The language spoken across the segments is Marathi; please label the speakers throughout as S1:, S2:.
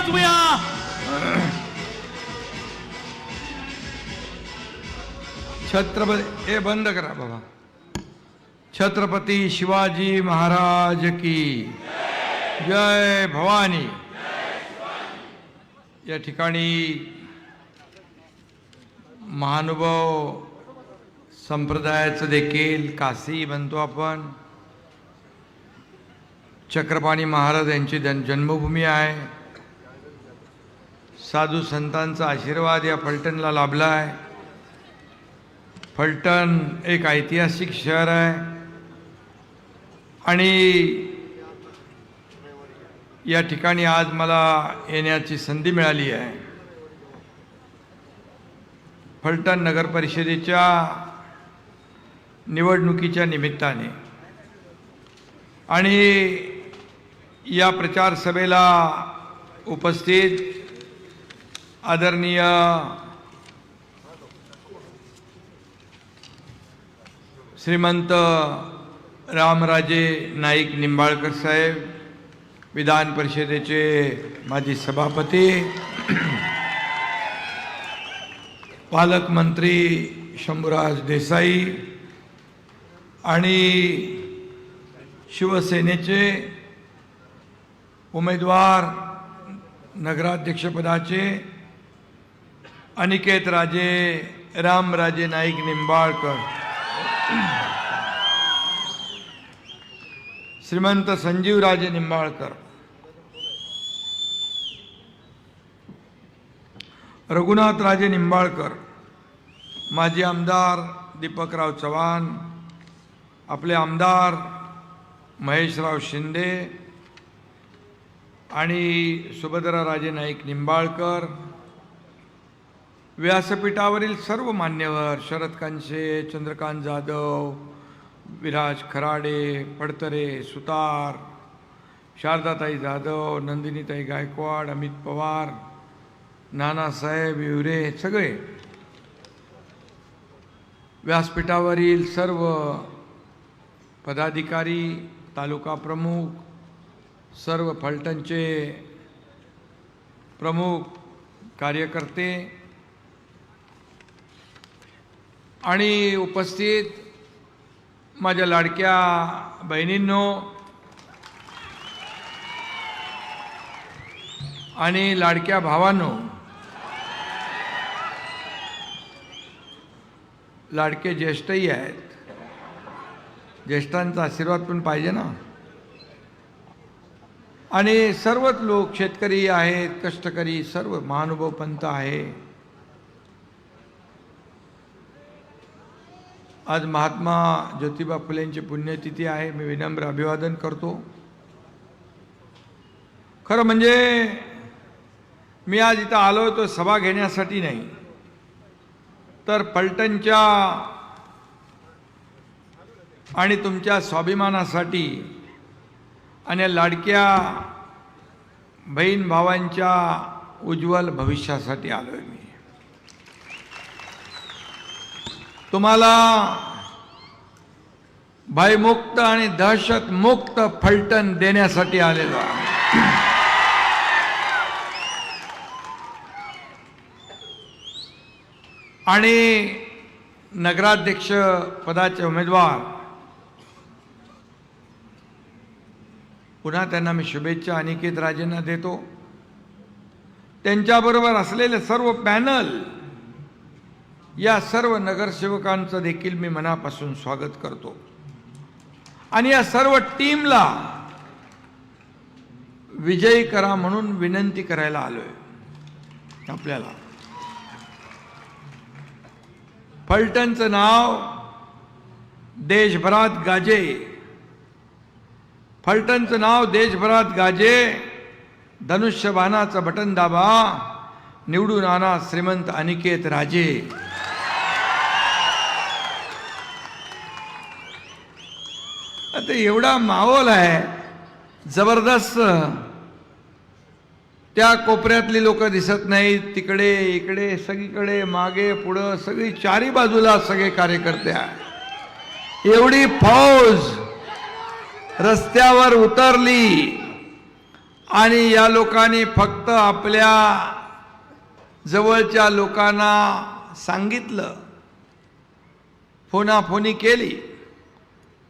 S1: वाजवूया.
S2: छत्रपती हे बंद करा बाबा. छत्रपती शिवाजी महाराज की जय भवानी. या ठिकाणी महानुभाव संप्रदायाचं देखील काशी म्हणतो आपण, चक्रपाणी महाराज यांची जन्मभूमी आहे. साधू संतांचा आशीर्वाद या फलटणला लाभला आहे. फलटण एक ऐतिहासिक शहर आहे आणि या ठिकाणी आज मला येण्याची संधी मिळाली आहे. फलटण नगर परिषदेच्या निवडणुकीच्या निमित्ताने आणि या प्रचार सभेला उपस्थित आदरणीय श्रीमंत रामराजे नाईक निंबाळकर साहेब, विधान परिषदेचे माजी सभापती, पालकमंत्री शंभूराज देसाई आणि शिवसेनेचे उमेदवार नगराध्यक्षपदाचे अनिकेत राजे रामराजे नाईक निंबाळकर, श्रीमंत संजीवराजे निंबाळकर, रघुनाथराजे निंबाळकर, माजी आमदार दीपकराव चव्हाण, आपले आमदार महेशराव शिंदे आणि सुभद्राराजे नाईक निंबाळकर, व्यासपीठावरील सर्व मान्यवर शरद कांशे, चंद्रकांत जाधव, विराज खराडे, पडतरे, सुतार, शारदाताई जाधव, नंदिनीताई गायकवाड, अमित पवार, नानासाहेब विवरे, सगळे व्यासपीठावरील सर्व पदाधिकारी, तालुका प्रमुख, सर्व फलटणचे प्रमुख कार्यकर्ते आणि उपस्थित माझ्या लाडक्या बहिणींनो आणि लाडक्या भावांनो, लाडके ज्येष्ठही आहेत, ज्येष्ठांचा आशीर्वाद पण पाहिजे ना. आणि सर्वच लोक, शेतकरी आहेत, कष्टकरी, सर्व महानुभाव पंथ आहे. आज महात्मा ज्योतिबा फुलेंची पुण्यतिथी आहे. मी विनम्र अभिवादन करतो. खरं म्हणजे मी आज इथं आलो तो सभा घेण्यासाठी नाही, तर फलटणच्या आणि तुमच्या स्वाभिमानासाठी आणि लाडक्या बहीण भावांच्या उज्ज्वल भविष्यासाठी आलोय. मी तुम्हाला भयमुक्त आणि दहशतमुक्त फलटण देण्यासाठी आलेलो आहे. आणि नगराध्यक्ष पदाचे उमेदवार, पुन्हा त्यांना मी शुभेच्छा अनिकेत राजेंना देतो. त्यांच्याबरोबर असलेले सर्व पॅनल, या सर्व नगरसेवकांचं देखील मी मनापासून स्वागत करतो. आणि या सर्व टीमला विजयी करा म्हणून विनंती करायला आलोय. आपल्याला फलटणचं नाव देशभरात गाजे, फलटणचं नाव देशभरात गाजे. धनुष्यबाणाचं बटन दाबा, निवडून आणा श्रीमंत अनिकेत राजे. आता एवढा माहोल आहे जबरदस्त. त्या कोपऱ्यातली लोक दिसत नाहीत, तिकडे इकडे सगळीकडे मागे पुढं सगळी चारी बाजूला सगळे कार्यकर्ते आहेत. एवढी फौज रस्त्यावर उतरली आणि या लोकांनी फक्त आपल्या जवळच्या लोकांना सांगितलं, फोनाफोनी केली,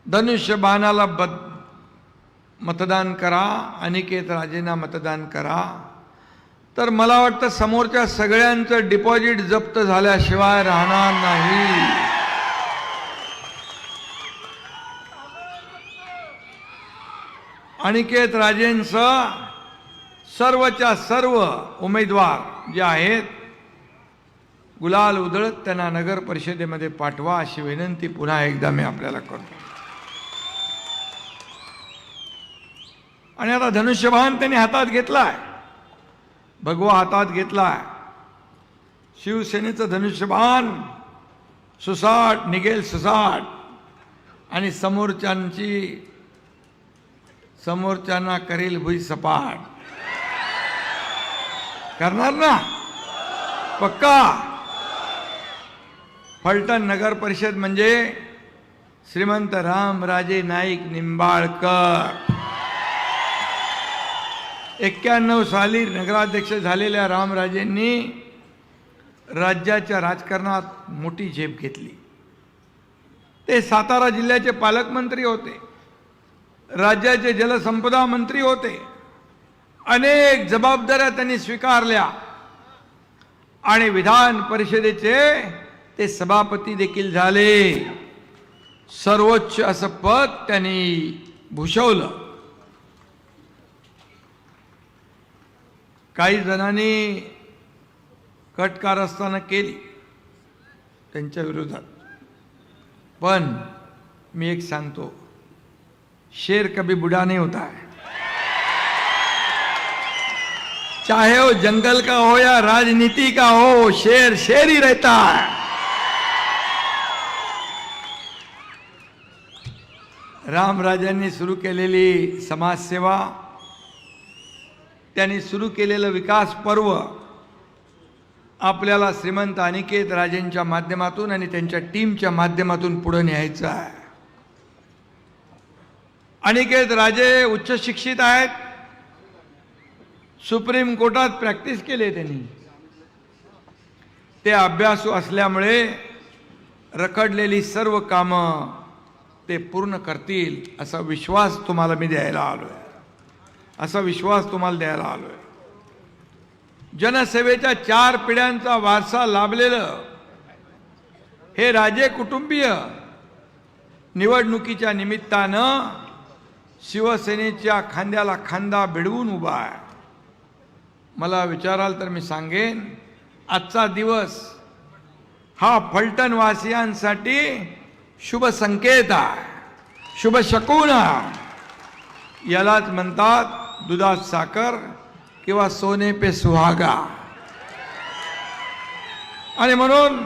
S2: धनुष्यबाणाला मतदान करा, अनिकेत राजेंना मतदान करा, तर मला वाटतं समोरच्या सगळ्यांचं डिपॉझिट जप्त झाल्याशिवाय राहणार नाही. अनिकेत राजेंचं सर्वच्या सर्व उमेदवार जे आहेत गुलाल उधळत त्यांना नगर परिषदेमध्ये पाठवा अशी विनंती पुन्हा एकदा मी आपल्याला करतो. आणि आता धनुष्यबाण त्यांनी हातात घेतलाय, भगवा हातात घेतलाय. शिवसेनेचं धनुष्यबाण सुसाट निघेल सुसाट, आणि समोरच्यांना करेल भुई सपाट. करणार ना पक्का. फलटण नगर परिषद म्हणजे श्रीमंत रामराजे नाईक निंबाळकर. 91 साली नगराध्यक्ष झालेल्या रामराजेंनी राज्याच्या राजकारणात मोठी झेप घेतली. ते सातारा जिल्ह्याचे पालकमंत्री होते, राज्याचे जलसंपदा मंत्री होते, अनेक जबाबदाऱ्या त्यांनी स्वीकारल्या आणि विधान परिषदेचे ते सभापती देखील झाले. सर्वोच्च असं पद त्यांनी भूषवलं. काही जणांनी कटकारस्थानं केली त्यांच्या विरोधात, पण मी एक सांगतो, शेर कभी बुढ़ा नहीं होता है. चाहे वो जंगल का हो या राजनीति का हो, शेर शेर ही रहता है. रामराजांनी सुरू केलेली समाजसेवा, त्यांनी सुरू केलेलं विकास पर्व आपल्याला श्रीमंत अनिकेत राजेंच्या माध्यमातून आणि त्यांच्या टीमच्या माध्यमातून पुढे न्यायचं आहे. अनिकेत राजे उच्च शिक्षित आहेत, सुप्रीम कोर्टात प्रॅक्टिस केली त्यांनी. ते अभ्यासू असल्यामुळे रखडलेली सर्व कामं ते पूर्ण करतील असा विश्वास तुम्हाला मी द्यायला आलोय. जनसेवेच्या 4 पिढ्यांचा वारसा लाभलेलं हे राजे कुटुंबीय निवडणुकीच्या निमित्तानं शिवसेनेच्या खांद्याला खांदा भिडवून उभा आहे. मला विचाराल तर मी सांगेन, आजचा दिवस हा फलटण वासियांसाठी शुभ संकेत आहे, शुभ शकुन आहे. यालाच म्हणतात दुधात साखर किंवा सोने पे सुहागा. आणि म्हणून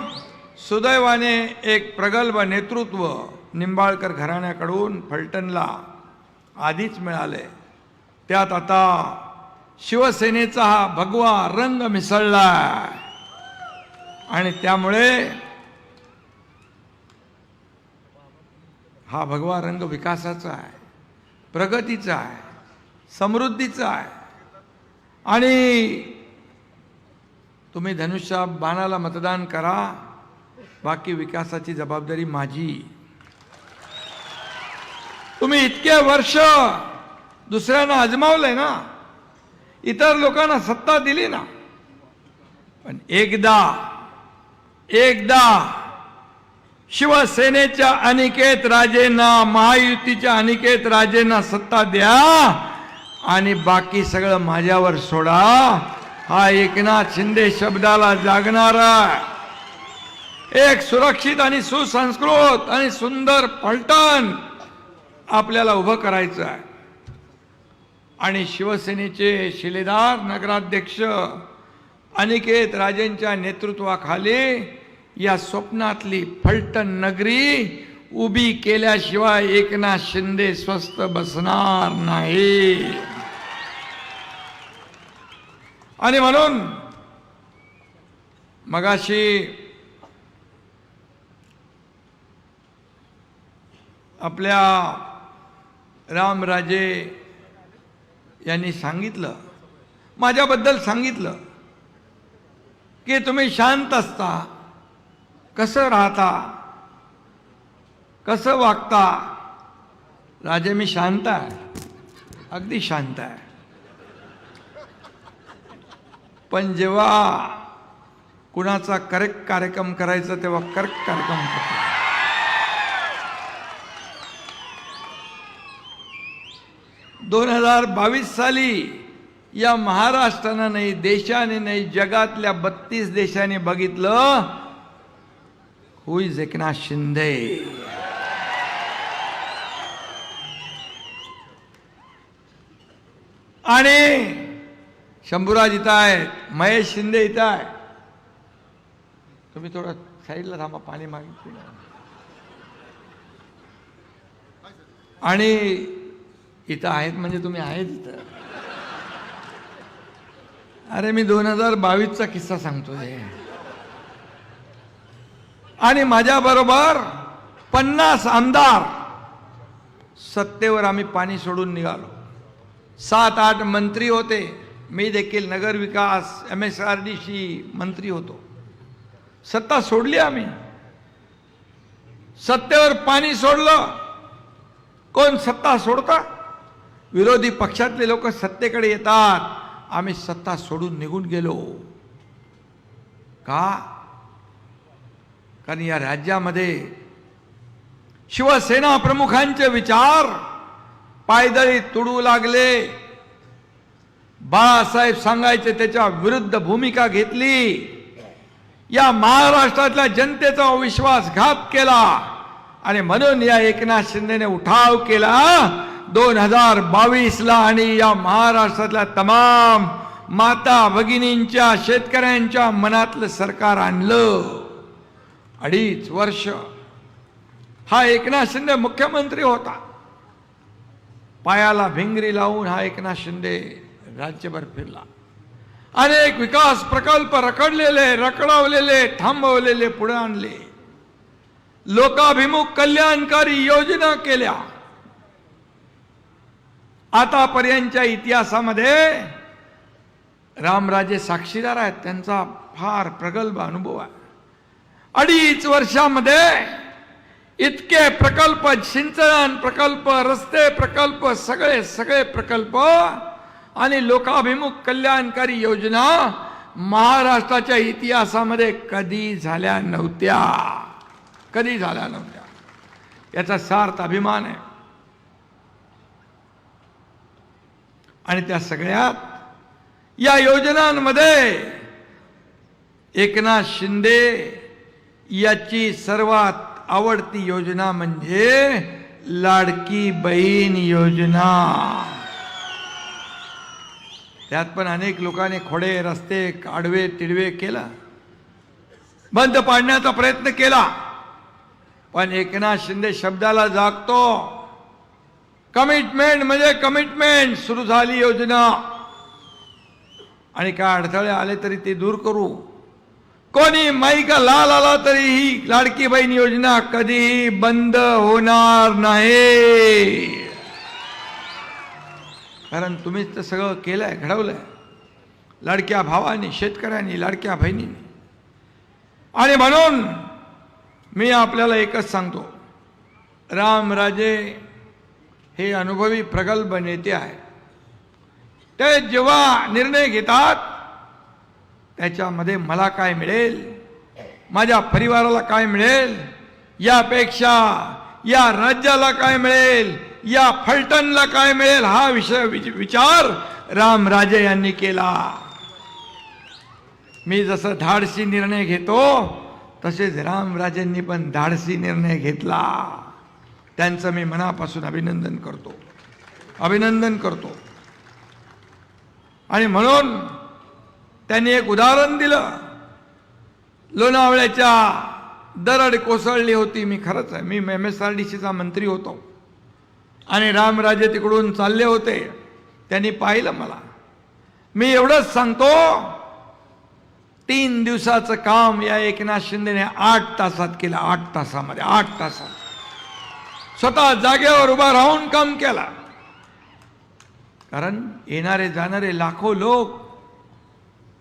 S2: सुदैवाने एक प्रगल्भ नेतृत्व निंबाळकर घराण्याकडून फलटणला आधीच मिळाले. त्यात आता शिवसेनेचा हा भगवा रंग मिसळला आणि त्यामुळे हा भगवा रंग विकासाचा आहे, प्रगतीचा आहे, समृद्धीचा आहे. आणि तुम्ही धनुष्य बाणाला मतदान करा, बाकी विकासाची जबाबदारी माझी. तुम्ही इतके वर्ष दुसऱ्यांना आजमावलंय ना, इतर लोकांना सत्ता दिली ना, पण एकदा शिवसेनेच्या अनिकेत राजेंना, महायुतीच्या अनिकेत राजेंना सत्ता द्या आणि बाकी सगळं माझ्यावर सोडा. हा एकनाथ शिंदे शब्दाला जागणारा एक सुरक्षित आणि सुसंस्कृत आणि सुंदर फलटण आपल्याला उभं करायचं आहे. आणि शिवसेनेचे शिलेदार नगराध्यक्ष अनिकेत राजेंच्या नेतृत्वाखाली या स्वप्नातली फलटण नगरी उभी केल्याशिवाय एकनाथ शिंदे स्वस्थ बसणार नाही. आणि म्हणून मगाशी आपल्या रामराजे यांनी सांगितलं, माझ्याबद्दल सांगितलं की तुम्ही शांत असता, कसं राहता, कसं वागता. राजे मी शांत आहे, अगदी शांत आहे, पण जेव्हा कुणाचा करेक्ट कार्यक्रम करायचा तेव्हा करेक्ट कार्यक्रम करतो. दोन 2022 साली या महाराष्ट्रानं नाही, देशाने नाही, जगातल्या 32 देशांनी बघितलं हु इज एकनाथ शिंदे. आणि शंभूराज इथं आहेत, महेश शिंदे इथं आहे. तुम्ही थोडं साईडला थांबा, पाणी मागितलं. आणि इथं आहेत म्हणजे तुम्ही आहेत इथं. अरे मी 2022चा किस्सा सांगतोय. आणि माझ्या बरोबर 50 आमदार सत्तेवर आम्ही पाणी सोडून निघालो. 7-8 मंत्री होते. मी देखील नगर विकास MSRDC मंत्री होतो. सत्ता सोडली आम्ही, सत्तेवर पाणी सोडलं. कोण सत्ता सोडता? विरोधी पक्षातले लोक सत्तेकडे येतात. आम्ही सत्ता सोडून निघून गेलो. का? कारण या राज्यामध्ये शिवसेना प्रमुखांचे विचार पायदळी तुडू लागले. बाळासाहेब सांगायचे त्याच्या विरुद्ध भूमिका घेतली. या महाराष्ट्रातल्या जनतेचा विश्वासघात केला आणि म्हणून या एकनाथ शिंदेने उठाव केला 2022ला. आणि या महाराष्ट्रातल्या तमाम माता भगिनींच्या, शेतकऱ्यांच्या मनातलं सरकार आणलं. 2.5 वर्ष हा एकनाथ शिंदे मुख्यमंत्री होता. पायाला भिंगरी लावून हा एकनाथ शिंदे राज्यभर फिरला. अनेक विकास प्रकल्प रखडलेले, रखडवलेले, थांबवलेले पुढे आणले. लोकाभिमुख कल्याणकारी योजना केल्या. आतापर्यंतच्या इतिहासामध्ये रामराजे साक्षीदार आहेत, त्यांचा फार प्रगल्भ अनुभव आहे. 2.5 वर्षामध्ये इतके प्रकल्प, सिंचन प्रकल्प, रस्ते प्रकल्प, सगळे प्रकल्प आणि लोकाभिमुख कल्याणकारी योजना महाराष्ट्राच्या इतिहासामध्ये कधी झाल्या नव्हत्या. याचा सार्थ अभिमान आहे. आणि त्या सगळ्यात या योजनांमध्ये एकनाथ शिंदे याची सर्वात आवडती योजना म्हणजे लाडकी बहीण योजना. त्यात पण अनेक लोकांनी खोडे रस्ते आडवे तिडवे केला, बंद पाडण्याचा प्रयत्न केला. पण एकनाथ शिंदे शब्दाला जागतो. कमिटमेंट म्हणजे कमिटमेंट. सुरू झाली योजना आणि काय अडथळे आले तरी ते दूर करू. कोणी माईका लाल आला तरी ही लाडकी बहीण योजना कधीही बंद होणार नाही. कारण तुम्हीच तर सगळं केलंय, घडवलंय लाडक्या भावांनी, शेतकऱ्यांनी, लाडक्या बहिणींनी. आणि म्हणून मी आपल्याला एकच सांगतो, रामराजे हे अनुभवी प्रगल्भ नेते आहेत. ते जेव्हा निर्णय घेतात त्याच्यामध्ये मला काय मिळेल, माझ्या परिवाराला काय मिळेल, यापेक्षा या राज्याला काय मिळेल, या फलटणला काय मिळेल, हा विचार रामराजे यांनी केला. मी जसं धाडसी निर्णय घेतो तसेच रामराजेंनी पण धाडसी निर्णय घेतला. त्यांचं मी मनापासून अभिनंदन करतो. आणि म्हणून त्यांनी एक उदाहरण दिलं. लोणावळ्याच्या दरड कोसळली होती. मी खरंच आहे, मी MSRDCचा मंत्री होतो आणि रामराजे तिकडून चालले होते. त्यांनी पाहिलं मला. मी एवढंच सांगतो, 3 दिवसाचं काम या एकनाथ शिंदेने 8 तासात केलं. 8 तासामध्ये 8 तासात स्वतः जागेवर उभा राहून काम केला. कारण येणारे जाणारे लाखो लोक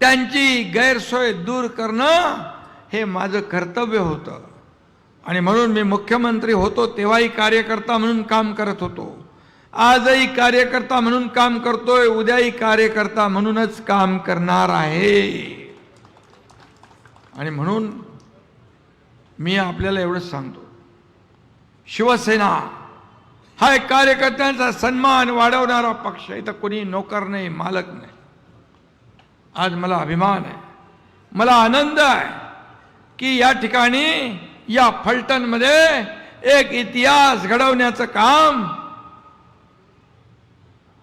S2: त्यांची गैरसोय दूर करणं हे माझं कर्तव्य होतं. आणि म्हणून मी मुख्यमंत्री होतो तेव्हाही कार्यकर्ता म्हणून काम करत होतो, आजही कार्यकर्ता म्हणून काम करतोय, उद्याही कार्यकर्ता म्हणूनच काम करणार आहे. आणि म्हणून मी आपल्याला एवढंच सांगतो, शिवसेना हा एक कार्यकर्त्यांचा सन्मान वाढवणारा पक्ष आहे. इथं कोणी नोकर नाही, मालक नाही. आज मला अभिमान आहे, मला आनंद आहे की या ठिकाणी या फलटणमध्ये एक इतिहास घडवण्याचं काम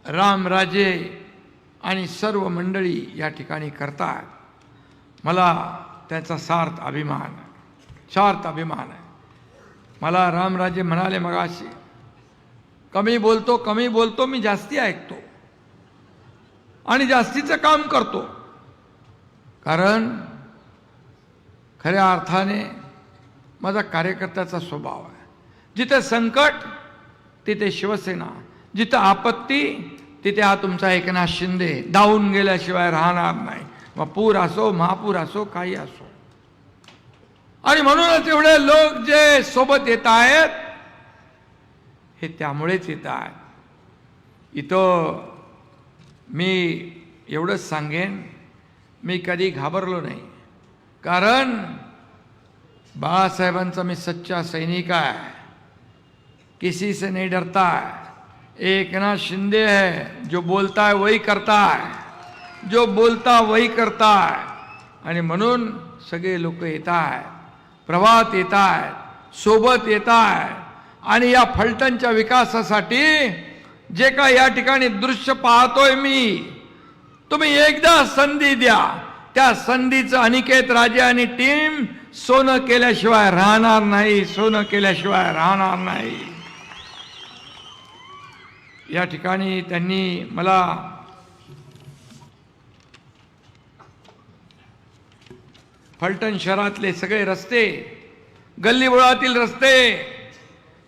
S2: रामराजे आणि सर्व मंडळी या ठिकाणी करतात. मला त्याचा सार्थ अभिमान आहे. मला रामराजे म्हणाले मगाशी, कमी बोलतो मी जास्ती ऐकतो आणि जास्तीचं काम करतो. कारण खऱ्या अर्थाने माझा कार्यकर्त्याचा स्वभाव आहे. जिथे संकट तिथे शिवसेना, जिथे आपत्ती तिथे हा तुमचा एकनाथ शिंदे धावून गेल्याशिवाय राहणार नाही. मग पूर असो, महापूर असो, काही असो. आणि म्हणूनच एवढे लोक जे सोबत येत आहेत हे त्यामुळेच येत आहेत. इथं मी एवढंच सांगेन, मी कधी घाबरलो नाही. कारण बाळासाहेबांचा मी सच्चा सैनिक आहे, किसी से नहीं डरता है. एकनाथ शिंदे है जो बोलता है वही करता है, जो बोलता वही करता है. आणि म्हणून सगळे लोक येत आहेत, प्रवाहात येत आहेत, सोबत येत आहेत. आणि या फलटणच्या विकासासाठी जे काय या ठिकाणी दृश्य पाहतोय मी, तुम्ही एकदा संधी द्या. त्या संधीचं अनिकेत राजे आणि टीम सोनं केल्याशिवाय राहणार नाही. या ठिकाणी त्यांनी मला फलटण शहरातले सगळे रस्ते, गल्लीबोळातील रस्ते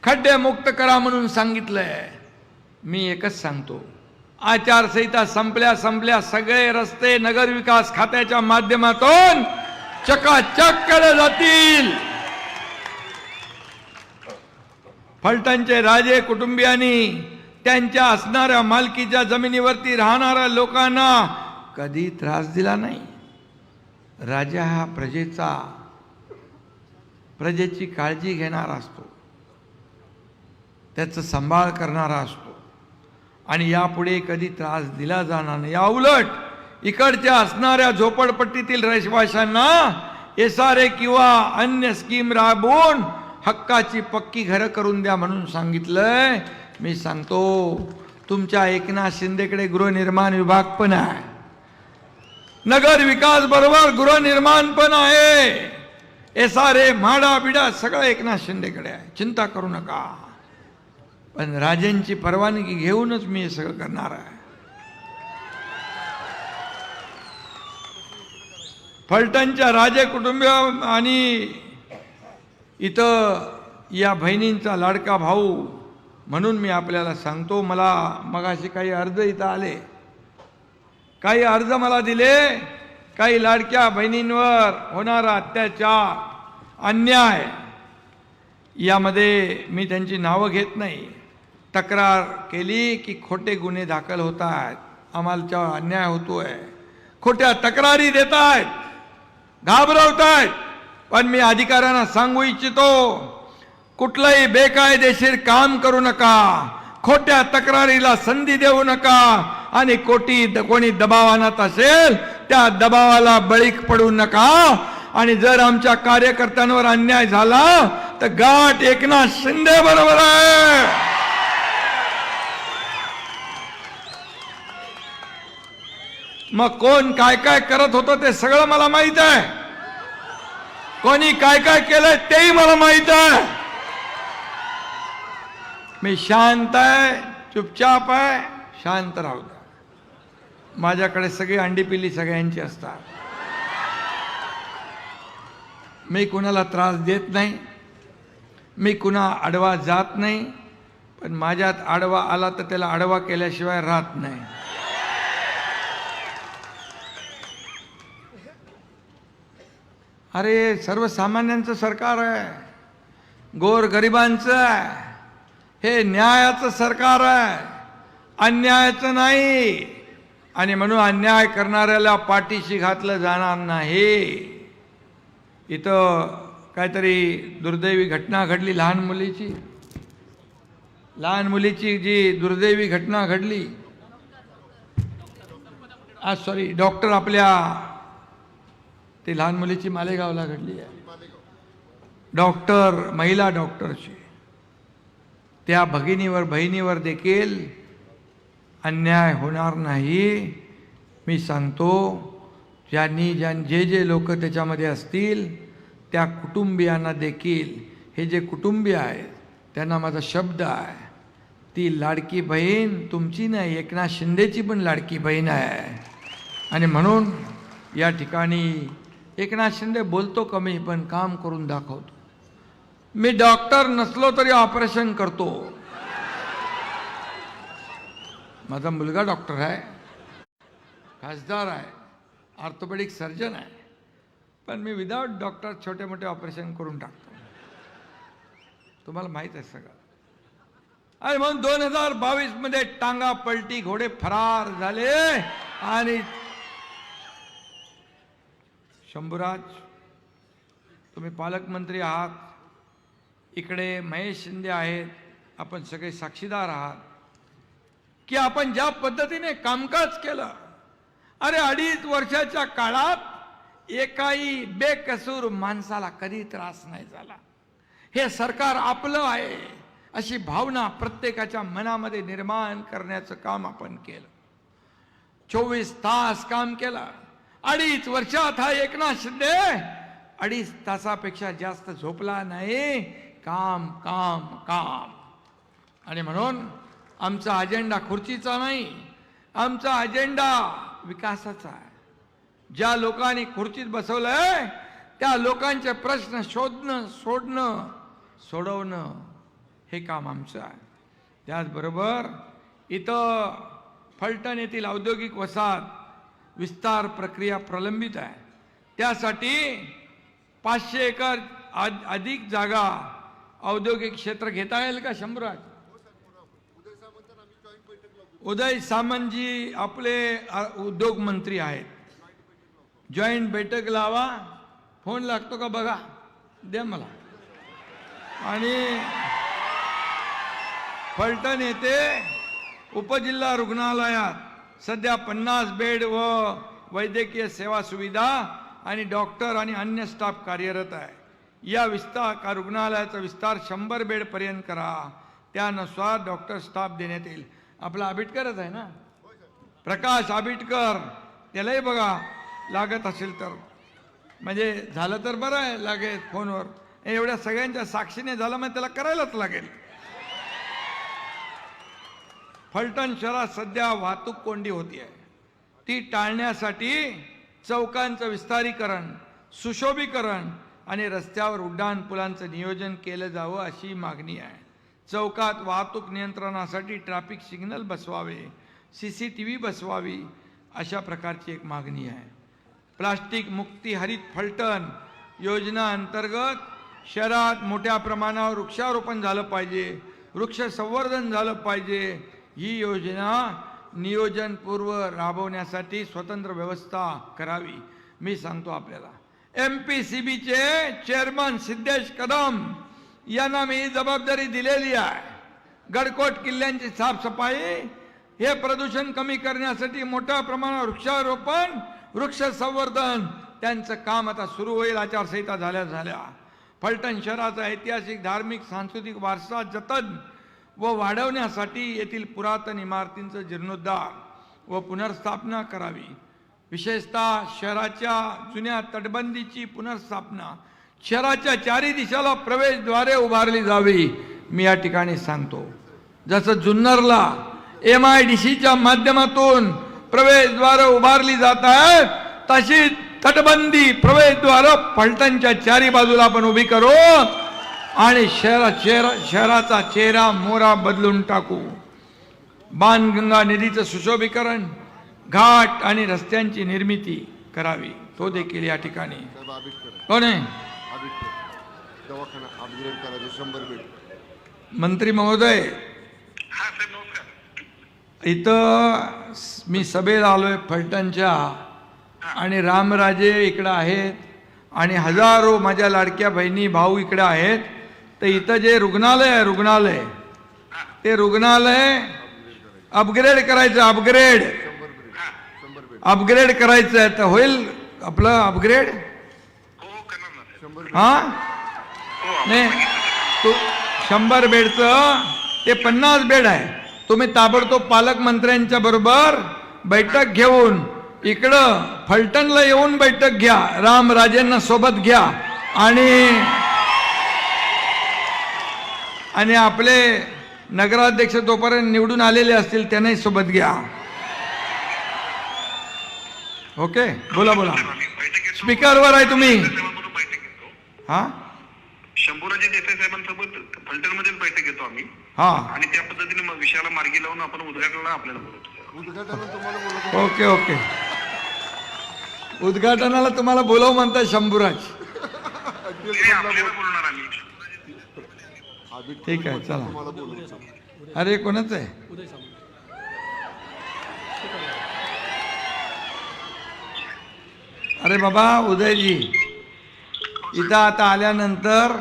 S2: खड्डे मुक्त करा म्हणून सांगितलंय. मी एकच सांगतो, आचारसंहिता संपल्या सगळे रस्ते नगरविकास खात्याच्या माध्यमातून चकाचक केले जातील. फलटणचे राजे कुटुंबियांनी त्यांच्या असणाऱ्या मालकीच्या जमिनीवरती राहणाऱ्या लोकांना कधी त्रास दिला नाही. राजा हा प्रजेची काळजी घेणारा असतो, त्याचा सांभाळ करणारा असतो आणि यापुढे कधी त्रास दिला जाणार नाही. या उलट इकडच्या असणाऱ्या झोपडपट्टीतील रहिवाशांना एसआरए किंवा अन्य स्कीम राबवून हक्काची पक्की घरं करून द्या म्हणून सांगितलंय. मी सांगतो, तुमच्या एकनाथ शिंदेकडे गृहनिर्माण विभाग पण आहे, नगर विकास बरोबर गृहनिर्माण पण आहे, एसआरए म्हाडा बिडा सगळं एकनाथ शिंदेकडे आहे, चिंता करू नका. पण राजेंची परवानगी घेऊनच मी हे सगळं करणार आहे. फलटणच्या राजे कुटुंबीय आणि इथं या बहिणींचा लाडका भाऊ म्हणून मी आपल्याला सांगतो, मला मगाशी काही अर्ज इथं आले, काही अर्ज मला दिले, काही लाडक्या बहिणींवर होणारा अत्याचार, अन्याय, यामध्ये मी त्यांची नावं घेत नाही. तक्रार केली की खोटे गुन्हे दाखल होत आहेत, आम्हाला अन्याय होतोय, खोट्या तक्रारी देत आहेत, घाबरवत आहेत. पण मी अधिकाऱ्यांना सांगू इच्छितो, कुठलंही बेकायदेशीर काम करू नका, खोट्या तक्रारीला संधी देऊ नका आणि कोणी दबाव आणत असेल त्या दबावाला बळी पडू नका. आणि जर आमच्या कार्यकर्त्यांवर अन्याय झाला तर गाठ एकनाथ शिंदे बरोबर आहे. मग कोण काय काय करत होतं ते सगळं मला माहित आहे, कोणी काय काय केलंय तेही मला माहित आहे. मी शांत आहे, चुपचाप आहे, शांत राहू द्या. माझ्याकडे सगळी अंडी पिल्ली सगळ्यांची असतात. मी कुणाला त्रास देत नाही, मी कुणा आडवा जात नाही, पण माझ्यात आडवा आला तर त्याला आडवा केल्याशिवाय राहत नाही. अरे सर्वसामान्यांचं सरकार आहे, गोरगरिबांचं आहे, हे न्यायाचं सरकार आहे, अन्यायाचं नाही. आणि म्हणून अन्याय करणाऱ्याला पाठीशी घातलं जाणार नाही. इथं काहीतरी दुर्दैवी घटना घडली, लहान मुलीची जी दुर्दैवी घटना घडली, डॉक्टर आपल्या ती लहान मुलीची मालेगावला घडली आहे. डॉक्टर, महिला डॉक्टरची, त्या बहिणीवर देखील अन्याय होणार नाही. मी सांगतो, जे लोक त्याच्यामध्ये असतील त्या कुटुंबियांना देखील, हे जे कुटुंबीय आहेत त्यांना माझा शब्द आहे, ती लाडकी बहीण तुमची नाही, एकनाथ शिंदेची पण लाडकी बहीण आहे. आणि म्हणून या ठिकाणी एकनाथ शिंदे बोलतो कमी पण काम करून दाखवतो. मी डॉक्टर नसलो तरी ऑपरेशन करतो. माझा मुलगा डॉक्टर आहे, खासदार आहे, ऑर्थोपेडिक सर्जन आहे, पण मी विदाउट डॉक्टर छोटे मोठे ऑपरेशन करून टाकतो. तुम्हाला माहीत आहे सगळं. आणि म्हणून 2022 मध्ये टांगा पलटी, घोडे फरार झाले. आणि शंभूराज, तुम्ही पालकमंत्री आहात, इकडे महेश शिंदे आहेत, आपण सगळे साक्षीदार आहात की आपण ज्या पद्धतीने कामकाज केलं. अरे 2.5 वर्षाच्या काळात एकाही बेकसूर माणसाला कधी त्रास नाही झाला. हे सरकार आपलं आहे अशी भावना प्रत्येकाच्या मनामध्ये निर्माण करण्याचं काम आपण केलं. 24 तास काम केलं. 2.5 वर्षात हा एकनाथ शिंदे 2.5 तासापेक्षा जास्त झोपला नाही. काम काम काम. आणि म्हणून आमचा अजेंडा खुर्चीचा नाही, आमचा अजेंडा विकासाचा आहे. ज्या लोकांनी खुर्चीत बसवलंय त्या लोकांचे प्रश्न शोधणं, सोडवणं हे काम आमचं आहे. त्याचबरोबर इथं फलटण येथील औद्योगिक वसाहत विस्तार प्रक्रिया प्रलंबित आहे. त्यासाठी 500 एकर अधिक जागा औद्योगिक क्षेत्र घेता येईल का शंभूराज? उदय सामंतजी आपले उद्योग मंत्री आहेत. जॉईंट बैठक लावा. फोन लागतो का बघा, द्या मला. आणि फलटण येथे उपजिल्हा रुग्णालयात सध्या 50 बेड व वैद्यकीय सेवा सुविधा आणि डॉक्टर आणि अन्य स्टाफ कार्यरत आहे. या रुग्णालयाचा विस्तार 100 बेड पर्यंत करा. त्यानुसार डॉक्टर स्टाफ देण्यात येईल. आपला आबिटकरच आहे ना, प्रकाश आबिटकर, त्यालाही बघा लागत असेल तर, म्हणजे झालं तर बरं आहे, लागेल फोनवर. एवढ्या सगळ्यांच्या साक्षीने झालं म्हणजे त्याला करायलाच लागेल. फलटण शहरात सध्या वाहतूक कोंडी होती आहे. ती टाळण्यासाठी चौकांचं विस्तारीकरण, सुशोभीकरण आणि रस्त्यावर उड्डाण पुलांचं नियोजन केलं जावं अशी मागणी आहे. चौकात वाहतूक नियंत्रणासाठी ट्रॅफिक सिग्नल बसवावे, CCTV बसवावी, अशा प्रकारची एक मागणी आहे. प्लास्टिक मुक्ती हरित फलटण योजना अंतर्गत शहरात मोठ्या प्रमाणावर वृक्षारोपण झालं पाहिजे, वृक्ष संवर्धन झालं पाहिजे. ही योजना नियोजनपूर्व राबवण्यासाठी स्वतंत्र व्यवस्था करावी. मी सांगतो आपल्याला, MPCBचे चेअरमन सिद्धेश कदम यांना मी जबाबदारी दिलेली आहे. गडकोट किल्ल्यांची साफसफाई, हे प्रदूषण कमी करण्यासाठी मोठ्या प्रमाणावर वृक्षारोपण, वृक्ष संवर्धन, त्यांचं काम आता सुरू होईल. आचारसंहिता झाल्या. फलटण शहराचा ऐतिहासिक, धार्मिक, सांस्कृतिक वारसा जतन व वाढवण्यासाठी येथील पुरातन इमारतींचं जीर्णोद्धार व पुनर्स्थापना करावी. विशेषतः शहराच्या जुन्या तटबंदीची पुनर्स्थापना, शहराच्या 4ही दिशाला प्रवेशद्वारे उभारली जावी. मी या ठिकाणी सांगतो, जसं जुन्नरला MIDCच्या माध्यमातून प्रवेशद्वार उभारली जात आहेत, तशी तटबंदी प्रवेशद्वार फलटणच्या 4ही बाजूला आपण उभी करू आणि शहराचा चेहरा मोहरा बदलून टाकू. बाणगंगा नदीचं सुशोभीकरण, घाट आणि रस्त्यांची निर्मिती करावी. तो देखील या ठिकाणी कोण आहे? मंत्री महोदय, इथं मी सभेला आलोय फलटणच्या, आणि रामराजे इकडं आहेत आणि हजारो माझ्या लाडक्या बहिणी भाऊ इकडे आहेत. तर इथं जे रुग्णालय ते रुग्णालय अपग्रेड करायचं, अपग्रेड करायचं आहे. तर होईल आपलं अपग्रेड? हा नाही, 100 बेडचं ते 50 बेड आहे. तुम्ही ताबडतोब पालकमंत्र्यांच्या बरोबर बैठक घेऊन इकडं फलटणला येऊन बैठक घ्या, रामराजेंना सोबत घ्या आणि आपले नगराध्यक्ष तोपर्यंत निवडून आलेले असतील त्यांनाही सोबत घ्या. ओके, बोला. स्पीकरवर आहे तुम्ही. हा,
S1: शंभूराजे देसाई साहेबांसोबत फलटणमध्ये बैठक घेतो आम्ही.
S2: हा,
S1: आणि त्या पद्धतीने विषयाला मार्गी लावून आपण उद्घाटनाला आपल्याला बोलवतो.
S2: ओके. उद्घाटनाला तुम्हाला बोलव म्हणताय शंभूराज.
S1: आपल्याला बोलणार आम्ही.
S2: ठीक आहे, चला. अरे कोणाच आहे? अरे बाबा उदयजी, इथं आता आल्यानंतर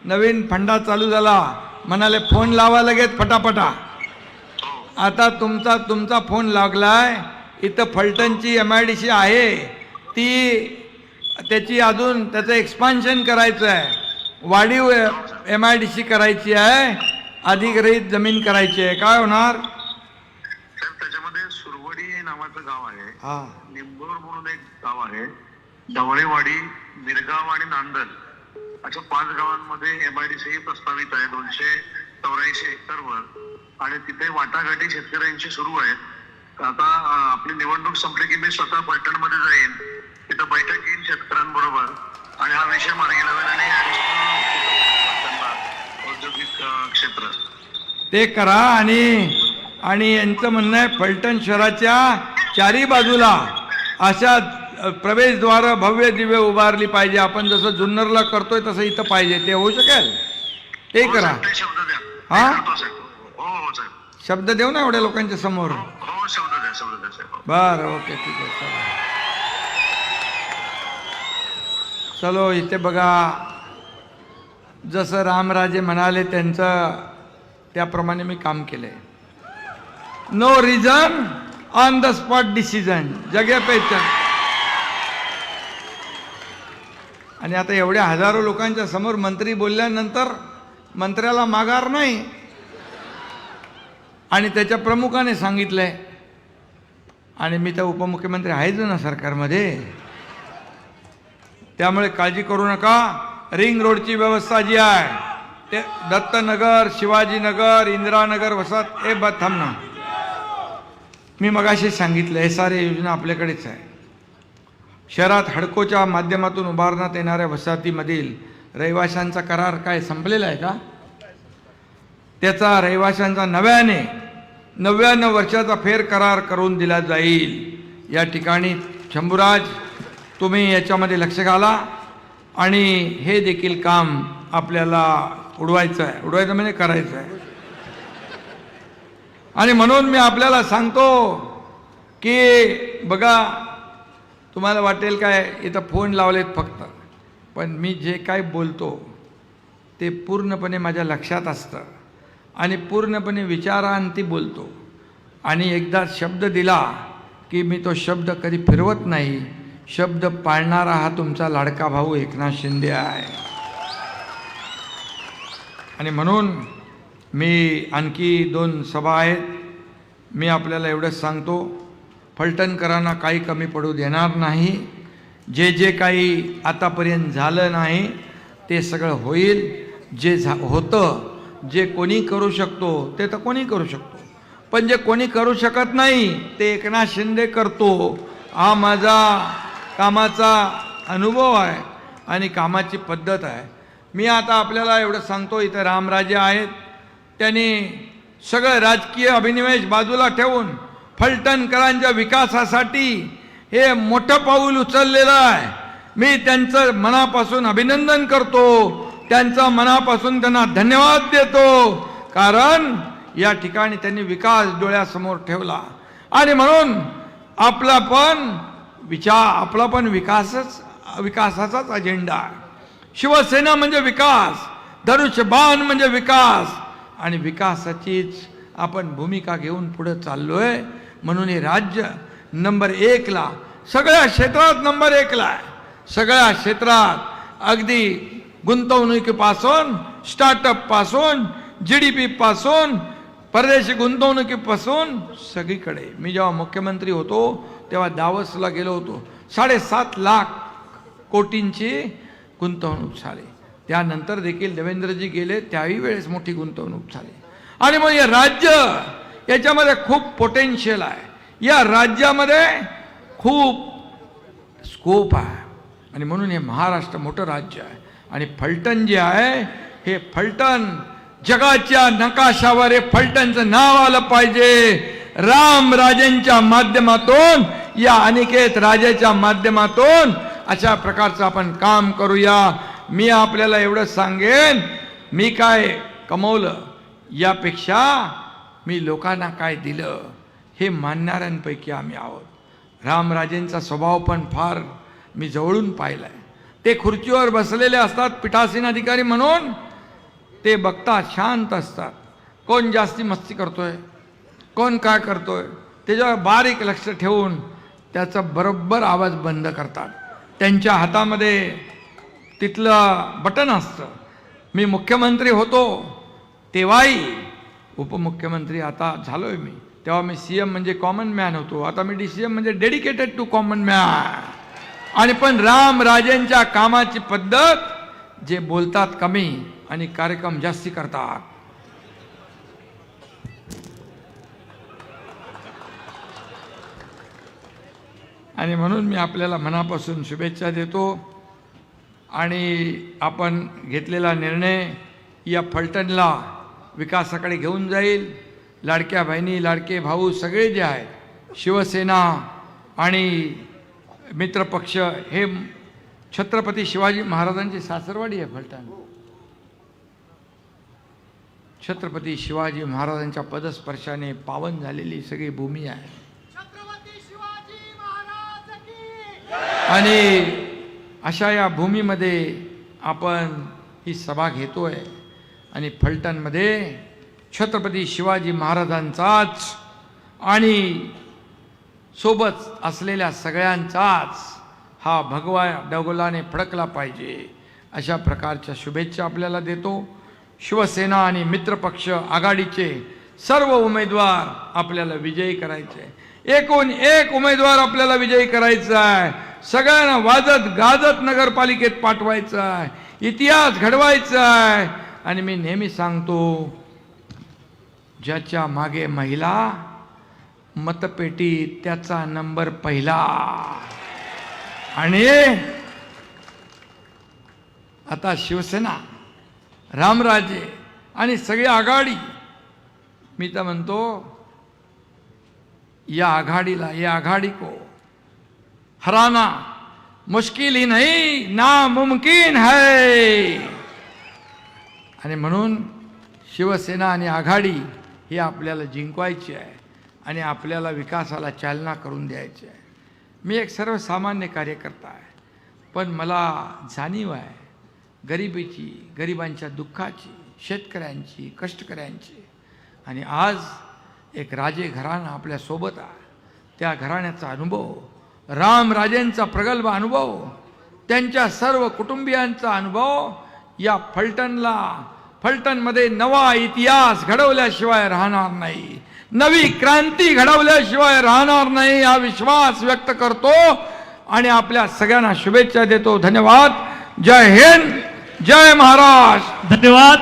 S2: नवीन फंडा चालू झाला, म्हणाले फोन लावा लगेच फटाफटा. आता तुमचा फोन लागलाय. इथं फलटणची MIDC आहे, त्याची अजून त्याचं एक्सपान्शन करायचं आहे, वाढीव MIDC करायची आहे, अधिग्रहित जमीन करायची आहे. काय होणार?
S1: त्याच्यामध्ये सुरवडी नावाचं गाव आहे,
S2: हा,
S1: निंबोर म्हणून एक गाव आहे, ढवळेवाडी, मिरगाव आणि नांदल अशा 5 गावांमध्ये MIDC प्रस्तावित आहे 284 एकरवर. आणि तिथे वाटाघाटी शेतकऱ्यांची सुरू आहेत. आता आपली निवडणूक संपली की मी स्वतः फलटणमध्ये जाईन, तिथं बैठक घेईन शेतकऱ्यांबरोबर आणि हा विषय मार्गी लावेल आणि औद्योगिक क्षेत्र
S2: ते करा. आणि यांचं म्हणणं आहे फलटण शहराच्या चारी बाजूला अशा प्रवेशद्वार भव्य दिव्य उभारली पाहिजे. आपण जसं जुन्नरला करतोय तसं इथं पाहिजे. ते होऊ शकेल? ते करा.
S1: शब्द द्या.
S2: हा,
S1: हो साहेब,
S2: शब्द देऊ ना एवढ्या लोकांच्या समोर.
S1: हो, शब्द द्या साहेब.
S2: बरं, ओके, ठीक आहे. चलो इथे बघा, जसं रामराजे म्हणाले त्यांचं त्याप्रमाणे मी काम केलंय. No reason on the spot decision, जगे पेचन. आणि आता एवढ्या हजारो लोकांच्या समोर मंत्री बोलल्यानंतर मंत्र्याला माघार नाही. आणि त्याच्या प्रमुखाने सांगितलंय, आणि मी तर उपमुख्यमंत्री आहेच ना सरकारमध्ये, त्यामुळे काळजी करू नका. रिंग रोडची व्यवस्था जी आहे ते दत्तनगर, शिवाजीनगर, इंदिरानगर वसाहत हे थांब ना, मी मगाशी सांगितलं SRA योजना आपल्याकडेच आहे. शहरात हडकोच्या माध्यमातून उभारण्यात येणाऱ्या वसाहतीमधील रहिवाशांचा करार काय संपलेला आहे का? त्याचा रहिवाशांचा 99 वर्षाचा फेर करार करून दिला जाईल. या ठिकाणी शंभूराज तुम्ही याच्यामध्ये लक्ष घाला आणि हे देखील काम आपल्याला उडवायचं म्हणजे करायचं आहे. आणि म्हणून मी आपल्याला सांगतो की बघा, तुम्हाला वाटेल काय इथं फोन लावलेत फक्त, पण मी जे काय बोलतो ते पूर्णपणे माझ्या लक्षात असतं आणि पूर्णपणे विचारांती बोलतो. आणि एकदा शब्द दिला की मी तो शब्द कधी फिरवत नाही. शब्द पाळणारा हा तुमचा लाडका भाऊ एकनाथ शिंदे आहे. आणि म्हणून मी आणखी 2 सभा आहेत. मी आपल्याला एवढंच सांगतो, फलटणकरांना काही कमी पडू देणार नाही. जे काही आतापर्यंत झालं नाही ते सगळं होईल. जे होतं, जे कोणी करू शकतो ते तर कोणी करू शकतो, पण जे कोणी करू शकत नाही ते एकनाथ शिंदे करतो. हा माझा कामाचा अनुभव आहे आणि कामाची पद्धत आहे. मी आता आपल्याला एवढं सांगतो, इथं रामराजे आहेत, त्यांनी सगळं राजकीय अभिनिवेश बाजूला ठेवून फलटणकरांच्या विकासासाठी हे मोठं पाऊल उचललेलं आहे. मी त्यांचं मनापासून अभिनंदन करतो, त्यांचा मनापासून त्यांना धन्यवाद देतो, कारण या ठिकाणी त्यांनी विकास डोळ्यासमोर ठेवला. आणि म्हणून आपला पण विकासाचाच अजेंडा आहे. शिवसेना म्हणजे विकास, धनुष्यबाण म्हणजे विकास, आणि विकासाचीच आपण भूमिका घेऊन पुढे चाललोय. म्हणून हे राज्य नंबर 1 ला, सगळ्या क्षेत्रात नंबर 1 ला आहे. सगळ्या क्षेत्रात, अगदी गुंतवणुकीपासून, स्टार्टअप पासून, GDP पासून, परदेशी गुंतवणुकीपासून सगळीकडे. मी जेव्हा मुख्यमंत्री होतो तेव्हा दावसला गेलो होतो, 7.5 लाख कोटींची गुंतवणूक झाली. त्यानंतर देखील देवेंद्रजी गेले, त्याही वेळेस मोठी गुंतवणूक झाली. आणि मग हे राज्य, याच्यामध्ये खूप पोटेन्शियल आहे, या राज्यामध्ये खूप स्कोप आहे. आणि म्हणून हे महाराष्ट्र मोठं राज्य आहे. आणि फलटण जे आहे, हे फलटण जगाच्या नकाशावर हे फलटणचं नाव आलं पाहिजे. रामराजेंच्या माध्यमातून, या अनिकेत राजाच्या माध्यमातून अशा प्रकारचं आपण काम करूया. मी आपल्याला एवढं सांगेन, मी काय कमवलं यापेक्षा मी लोकांना काय दिलं हे मानणाऱ्यांपैकी आम्ही आहोत. रामराजेंचा स्वभाव पण फार मी जवळून पाहिलाय. ते खुर्चीवर बसलेले असतात पीठासीन अधिकारी म्हणून, ते बघतात, शांत असतात. कोण जास्ती मस्ती करतोय, कोण काय करतोय, त्याच्यावर बारीक लक्ष ठेवून त्याचा बरोबर आवाज बंद करतात. त्यांच्या हातामध्ये तिथलं बटन असतं. मी मुख्यमंत्री होतो तेव्हाही, उपमुख्यमंत्री आता झालोय मी, तेव्हा मी CM म्हणजे कॉमन मॅन होतो, आता मी DCM म्हणजे डेडिकेटेड टू कॉमन मॅन. आणि पण रामराजेंच्या कामाची पद्धत, जे बोलतात कमी आणि कार्यक्रम जास्ती करतात. आणि म्हणून मी आपल्याला मनापासून शुभेच्छा देतो. आणि आपण घेतलेला निर्णय या फलटणला विकासाकडे घेऊन जाईल. लाडक्या बहिणी, लाडके भाऊ सगळे जे आहेत, शिवसेना आणि मित्रपक्ष, हे छत्रपती शिवाजी महाराजांची सासरवाडी आहे फलटण. छत्रपती शिवाजी महाराजांच्या पदस्पर्शाने पावन झालेली सगळी भूमी आहे. आणि अशा या भूमीमध्ये आपण ही सभा घेतोय. आणि फलटणमध्ये छत्रपती शिवाजी महाराजांचाच आणि सोबत असलेल्या सगळ्यांचाच हा भगवा डगोलाने फडकला पाहिजे, अशा प्रकारच्या शुभेच्छा आपल्याला देतो. शिवसेना आणि मित्रपक्ष आघाडीचे सर्व उमेदवार आपल्याला विजयी करायचे. एकूण एक उमेदवार आपल्याला विजयी करायचा आहे. सगळ्यांना वाजत गाजत नगरपालिकेत पाठवायचं आहे, इतिहास घडवायचा आहे. आणि मी नेहमी सांगतो, ज्याच्या मागे महिला, मतपेटी त्याचा नंबर पहिला. आणि आता शिवसेना, रामराजे आणि सगळी आघाडी, मी तर म्हणतो या आघाडीला, या आघाडी को हराना मुश्किल ही नहीं, नामुमकिन है. आणि म्हणून शिवसेना आणि आघाडी ही आपल्याला जिंकवायची आहे आणि आपल्याला विकासाला चालना करून द्यायची आहे. मी एक सर्वसामान्य कार्यकर्ता आहे, पण मला जाणीव आहे गरिबीची, गरिबांच्या दुःखाची, शेतकऱ्यांची, कष्टकऱ्यांची. आणि आज एक राजे घराणं आपल्या सोबत आहे. त्या घराण्याचा अनुभव, रामराजेंचा प्रगल्भ अनुभव, त्यांच्या सर्व कुटुंबियांचा अनुभव या फलटणमध्ये नवा इतिहास घडवल्याशिवाय राहणार नाही, नवी क्रांती घडवल्याशिवाय राहणार नाही, हा विश्वास व्यक्त करतो आणि आपल्या सगळ्यांना शुभेच्छा देतो. धन्यवाद. जय हिंद, जय महाराष्ट्र.
S3: धन्यवाद.